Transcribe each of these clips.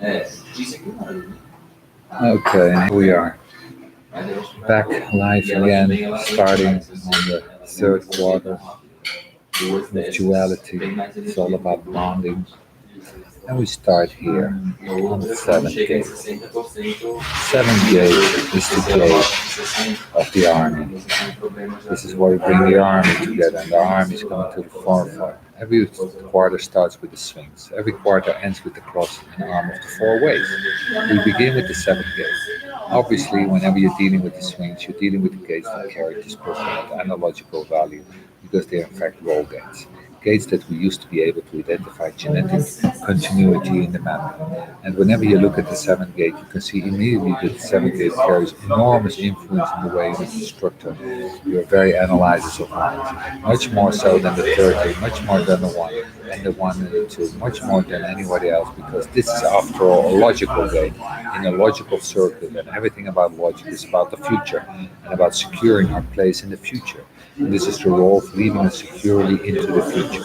Okay, we are back live again, starting on the third quarter with duality. It's all about bonding, and we start here on the seventh gate. Seventh gate is the gate of the army. This is where we bring the army together, and the army is coming to the forefront. Every quarter starts with the sphinx. Every quarter ends with the cross and arm of the four ways. We begin with the seventh gate. Obviously, whenever you're dealing with the sphinx, you're dealing with the gates that carry this profound analogical value because they are in fact role gates. Gates that we used to be able to identify genetic continuity in the memory. And whenever you look at the seventh gate, you can see immediately that the seventh gate carries enormous influence in the way in which it's structured your very analysis of lines, much more so than the 30, much more than the one, and the one and the two, much more than anybody else, because this is, after all, a logical game in a logical circuit, and everything about logic is about the future and about securing our place in the future. And this is the role of leading us securely into the future.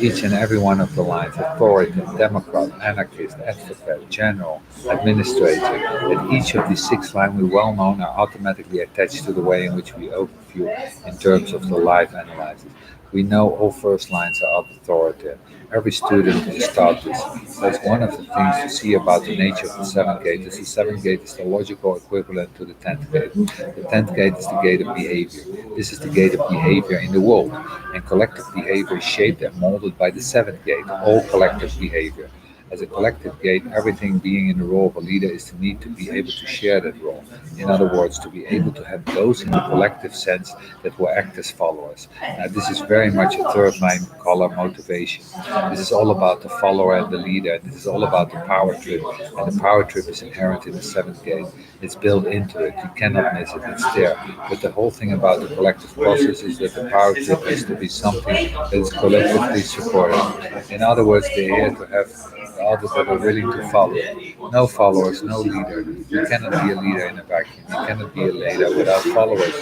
Each and every one of the lines, authoritative, democrat, anarchist, advocate, general, administrator, and each of these six lines we well known are automatically attached to the way in which we overview in terms of the life analysis. We know all first lines are authoritative. Every student is taught this. That's one of the things to see about the nature of the seventh gate. Is the seventh gate is the logical equivalent to the 10th gate. The 10th gate is the gate of behavior. This is the gate of behavior in the world. And collective behavior is shaped and molded by the seventh gate, all collective behavior. As a collective gate, everything being in the role of a leader is the need to be able to share that role. In other words, to be able to have those in the collective sense that will act as followers. Now, this is very much a third line color motivation. This is all about the follower and the leader. This is all about the power trip. And the power trip is inherent in the seventh gate. It's built into it. You cannot miss it. It's there. But the whole thing about the collective process is that the power trip is to be something that is collectively supported. In other words, they're here to have others that are willing to follow. No followers, no leader. You cannot be a leader in a vacuum. You cannot be a leader without followers.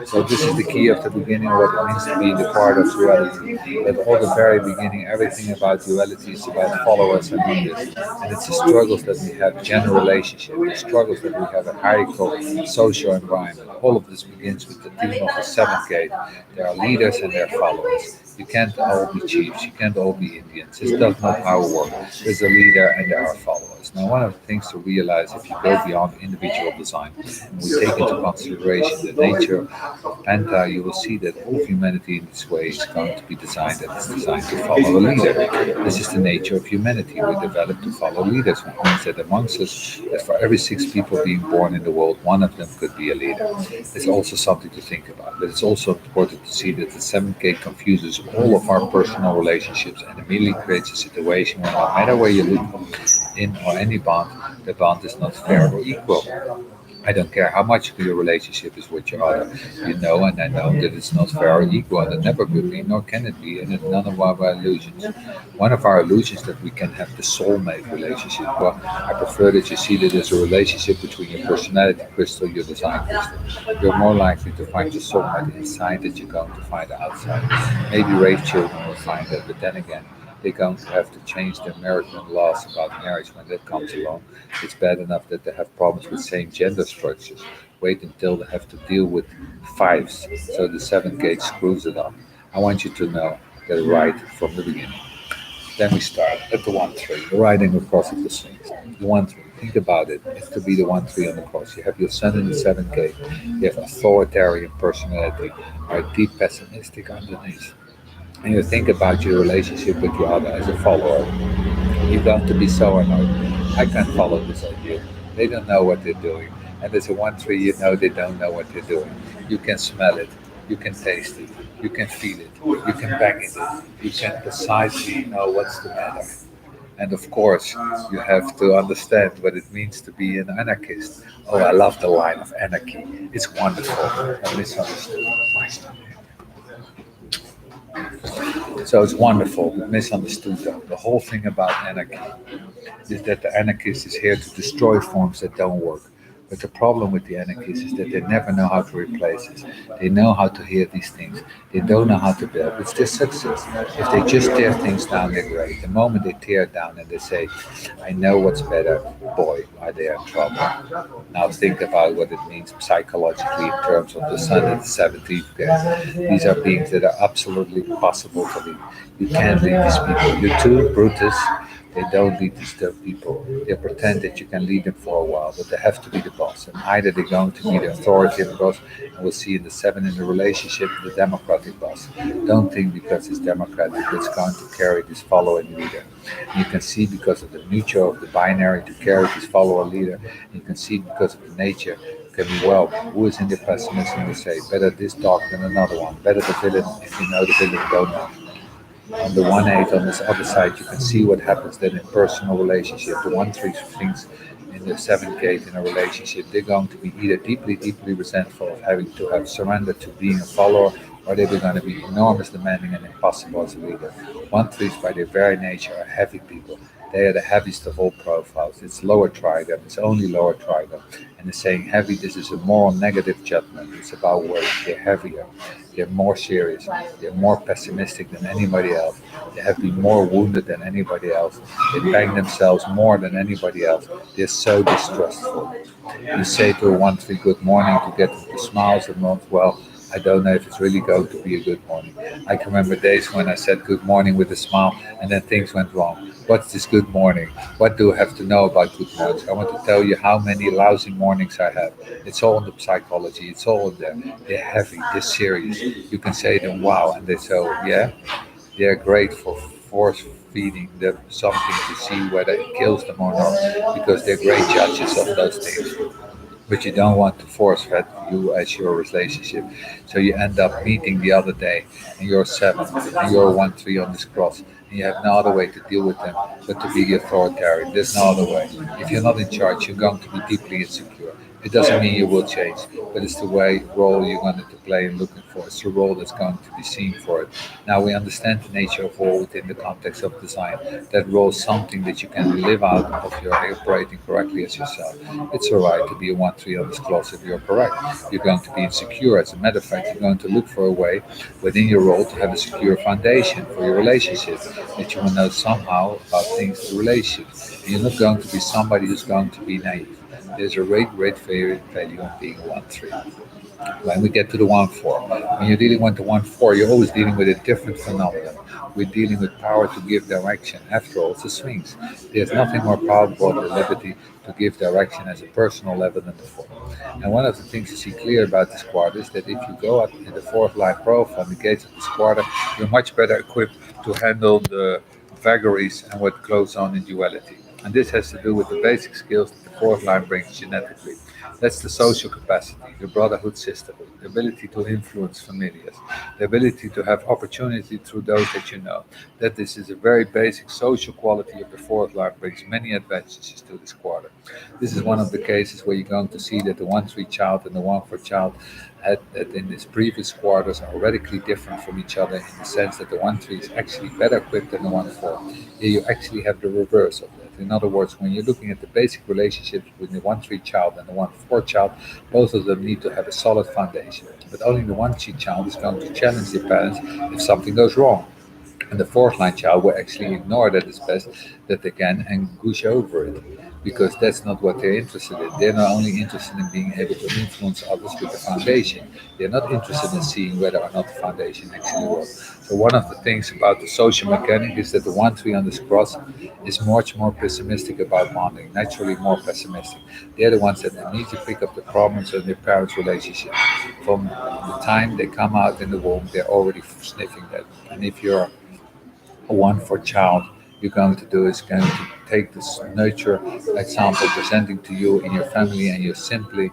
So this is the key of the beginning, what it means to be the part of duality. At all the very beginning, everything about duality is about followers and leaders. And it's the struggles that we have, general relationship, the struggles that we have in hierarchical social environment. All of this begins with the theme of the seventh gate. There are leaders and there are followers. You can't all be chiefs. You can't all be Indians. This does not how it works. There's a leader and there are followers. Now, one of the things to realize if you go beyond individual design and we take into consideration the nature of Penta, you will see that all of humanity in this way is going to be designed and it's designed to follow a leader. This is the nature of humanity. We developed to follow leaders, which means that amongst us, that for every six people being born in the world, one of them could be a leader. It's also something to think about. But it's also important to see that the seventh gate confuses all of our personal relationships and immediately creates a situation where no matter where you look in or any bond, the bond is not fair or equal. I don't care how much your relationship is with your other. You know, and I know that it's not fair or equal, and it never could be, nor can it be, and it's none of our illusions. One of our illusions that we can have the soulmate relationship. Well, I prefer that you see that as a relationship between your personality crystal, your design crystal. You're more likely to find your soulmate inside that you're going to find outside. Maybe rape children will find that, but then again, they're going to have to change the American laws about marriage when that comes along. It's bad enough that they have problems with same gender structures. Wait until they have to deal with fives, so the seventh gate screws it up. I want you to know that right from the beginning. Then we start at the 1-3, the riding across of the Sphinx. The 1-3, think about it. It's to be the 1-3 on the cross. You have your sun in the seventh gate. You have authoritarian personality, are deep pessimistic underneath. And you think about your relationship with your other as a follower. You're going to be so annoyed. I can't follow this idea. They don't know what they're doing. And as a 1-3, you know they don't know what they're doing. You can smell it. You can taste it. You can feel it. You can bang it. You can precisely know what's the matter. And of course, you have to understand what it means to be an anarchist. Oh, I love the line of anarchy. It's wonderful. I misunderstood. So it's wonderful, but misunderstood though. The whole thing about anarchy is that the anarchist is here to destroy forms that don't work. But the problem with the anarchists is that they never know how to replace it. They know how to hear these things. They don't know how to build. It's their success. If they just tear things down, they're great. The moment they tear it down and they say, I know what's better, boy, are they in trouble. Now think about what it means psychologically in terms of the sun at the 17th day. These are beings that are absolutely impossible to lead. You can't lead these people. You're too Brutus. They don't lead these people. They pretend that you can lead them for a while, but they have to be the boss. And either they're going to be the authoritative boss, and we'll see in the seven in the relationship, the democratic boss. Don't think because it's democratic, it's going to carry this following leader. And you can see because of the nature of the binary to carry this follower leader. You can see because of the nature can be well. Who is in the pessimism will say better this dog than another one. Better the villain if you know the villain don't know on the 1/8 on this other side, you can see what happens then in personal relationship. The 1/3 things in the 7th gate in a relationship, they're going to be either deeply resentful of having to have surrendered to being a follower, or they're going to be enormous, demanding, and impossible as a leader. 1/3 by their very nature are heavy people. They are the heaviest of all profiles. It's lower trigon. It's only lower trigon. And the saying heavy, this is a moral negative judgment. It's about weight. They're heavier. They're more serious. They're more pessimistic than anybody else. They have been more wounded than anybody else. They bang themselves more than anybody else. They're so distrustful. You say to a 1/3 good morning to get them to smiles and not, well, I don't know if it's really going to be a good morning. I can remember days when I said good morning with a smile and then things went wrong. What's this good morning? What do I have to know about good mornings? I want to tell you how many lousy mornings I have. It's all in the psychology. It's all in there. They're heavy. They're serious. You can say to them, wow. And they say, yeah, they're great for force feeding them something to see whether it kills them or not because they're great judges of those things, but you don't want to force fed you as your relationship. So you end up meeting the other day and you're 7 and you're 1/3 on this cross and you have no other way to deal with them but to be the authoritarian. There's no other way. If you're not in charge, you're going to be deeply insecure. It doesn't mean you will change, but it's the way role you're going to play and looking for. It's the role that's going to be seen for it. Now we understand the nature of role within the context of design. That role is something that you can live out of your operating correctly as yourself. It's alright to be a 1/3 on this clause if you're correct. You're going to be insecure. As a matter of fact, you're going to look for a way within your role to have a secure foundation for your relationship. That you will know somehow about things in the relationship. And you're not going to be somebody who's going to be naive. There's a great value in being 1/3. When we get to the 1/4, when you're dealing with the 1/4, you're always dealing with a different phenomenon. We're dealing with power to give direction. After all, it's a sphinx. There's nothing more powerful than the liberty to give direction as a personal level than the 4. And one of the things you see clear about this quarter is that if you go up in the 4th line profile, the gates of this quarter, you're much better equipped to handle the vagaries and what goes on in duality. And this has to do with the basic skills that the 4th line brings genetically. That's the social capacity, the brotherhood sisterhood, the ability to influence familiars, the ability to have opportunity through those that you know. That this is a very basic social quality of the 4th line brings many advantages to this quarter. This is one of the cases where you're going to see that the 1/3 child and the 1/4 child had that in its previous quarters are radically different from each other in the sense that the 1/3 is actually better equipped than the 1/4. Here you actually have the reverse of that. In other words, when you're looking at the basic relationships between the 1/3 child and the 1/4 child, both of them need to have a solid foundation. But only the 1/3 child is going to challenge their parents if something goes wrong. And the 4th line child will actually ignore that as best that they can and gush over it because that's not what they're interested in. They're not only interested in being able to influence others with the foundation, they're not interested in seeing whether or not the foundation actually works. So one of the things about the social mechanic is that the 1/3 on this cross is much more pessimistic about bonding, naturally more pessimistic. They're the ones that immediately pick up the problems in their parents' relationship. From the time they come out in the womb, they're already sniffing that. And if you're one for child, you're going to do is going to take this nurture example presenting to you in your family, and you're simply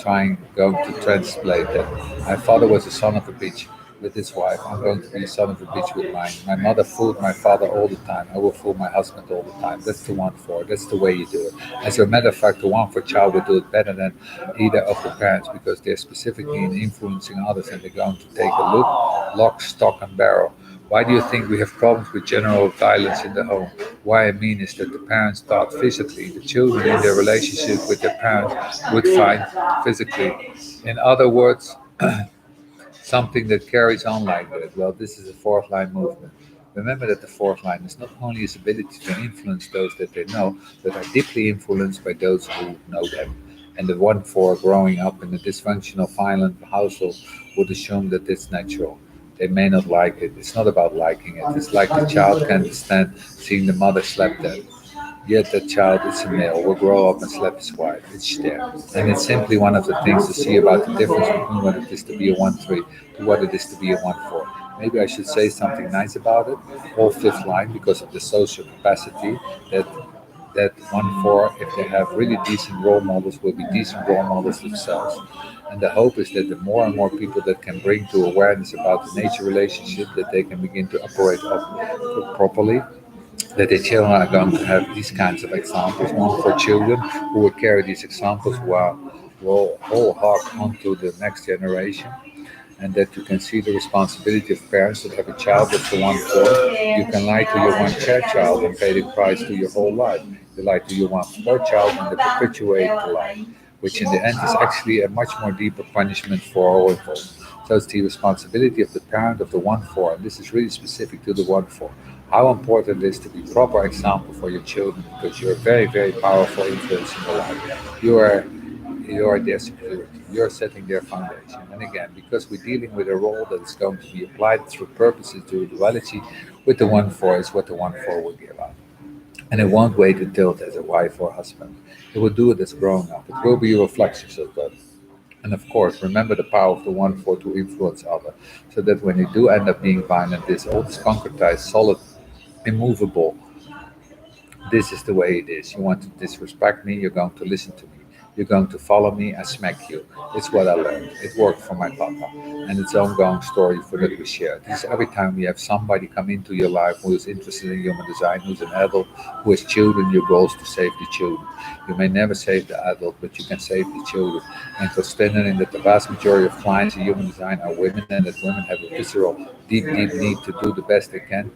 trying going to translate that. My father was a son of a bitch with his wife. I'm going to be a son of a bitch with mine. My mother fooled my father all the time. I will fool my husband all the time. That's the 1/4. That's the way you do it. As a matter of fact, the 1/4 child will do it better than either of the parents because they're specifically in influencing others and they're going to take a look, lock, stock, and barrel Why do you think we have problems with general violence in the home? Why I mean is that the parents thought physically, the children in their relationship with their parents would find physically. In other words, something that carries on like that. Well, this is a fourth line movement. Remember that the fourth line is not only his ability to influence those that they know, but are deeply influenced by those who know them. And the 1-4 growing up in a dysfunctional, violent household would assume that it's natural. They may not like it. It's not about liking it. It's like the child can't stand seeing the mother slap them. Yet that child is a male, will grow up and slap his wife. It's there. And it's simply one of the things to see about the difference between what it is to be a 1-3 to what it is to be a 1-4. Maybe I should say something nice about it. Whole fifth line, because of the social capacity that that 1-4, if they have really decent role models, will be decent role models themselves. And the hope is that the more and more people that can bring to awareness about the nature relationship, that they can begin to operate up properly, that the children are going to have these kinds of examples. One for children who will carry these examples while will wholeheart onto the next generation, and that you can see the responsibility of parents that have a child that's the 1-4. You can lie to your 1 child and pay the price to your whole life. You lie to your 1-4 child and they perpetuate the lie, which in the end is actually a much more deeper punishment for all involved. So it's the responsibility of the parent of the 1-4, and this is really specific to the 1-4. How important it is to be proper example for your children, because you're a very, very powerful influence in their life. You are their security. You're setting their foundation. And again, because we're dealing with a role that is going to be applied through purposes to duality, with the 1-4 is what the 1-4 will give out. And it won't wait until it as a wife or husband. It will do it as growing up. It will be a reflection of that. And of course, remember the power of the 1-4 to influence others, so that when you do end up being violent, this all this concretized, solid, immovable, this is the way it is. You want to disrespect me, you're going to listen to me. You're going to follow me, I smack you. It's what I learned. It worked for my papa. And it's an ongoing story for that we share. This is every time we have somebody come into your life who is interested in human design, who's an adult, who has children, your goal is to save the children. You may never save the adult, but you can save the children. And for standing in that the vast majority of clients in human design are women, and that women have a visceral, deep, deep need to do the best they can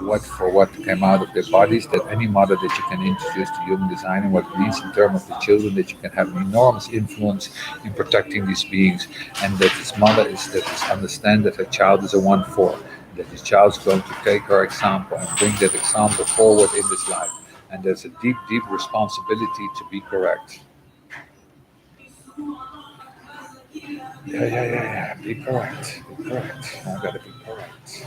what came out of their bodies, that any mother that you can introduce to human design and what it means in terms of the children, that you can have an enormous influence in protecting these beings, and that this mother is understand that her child is a 1-4, that the child's going to take her example and bring that example forward in this life, and there's a deep, deep responsibility to be correct. Yeah, yeah, yeah, yeah. Be correct. Be correct. I gotta be correct.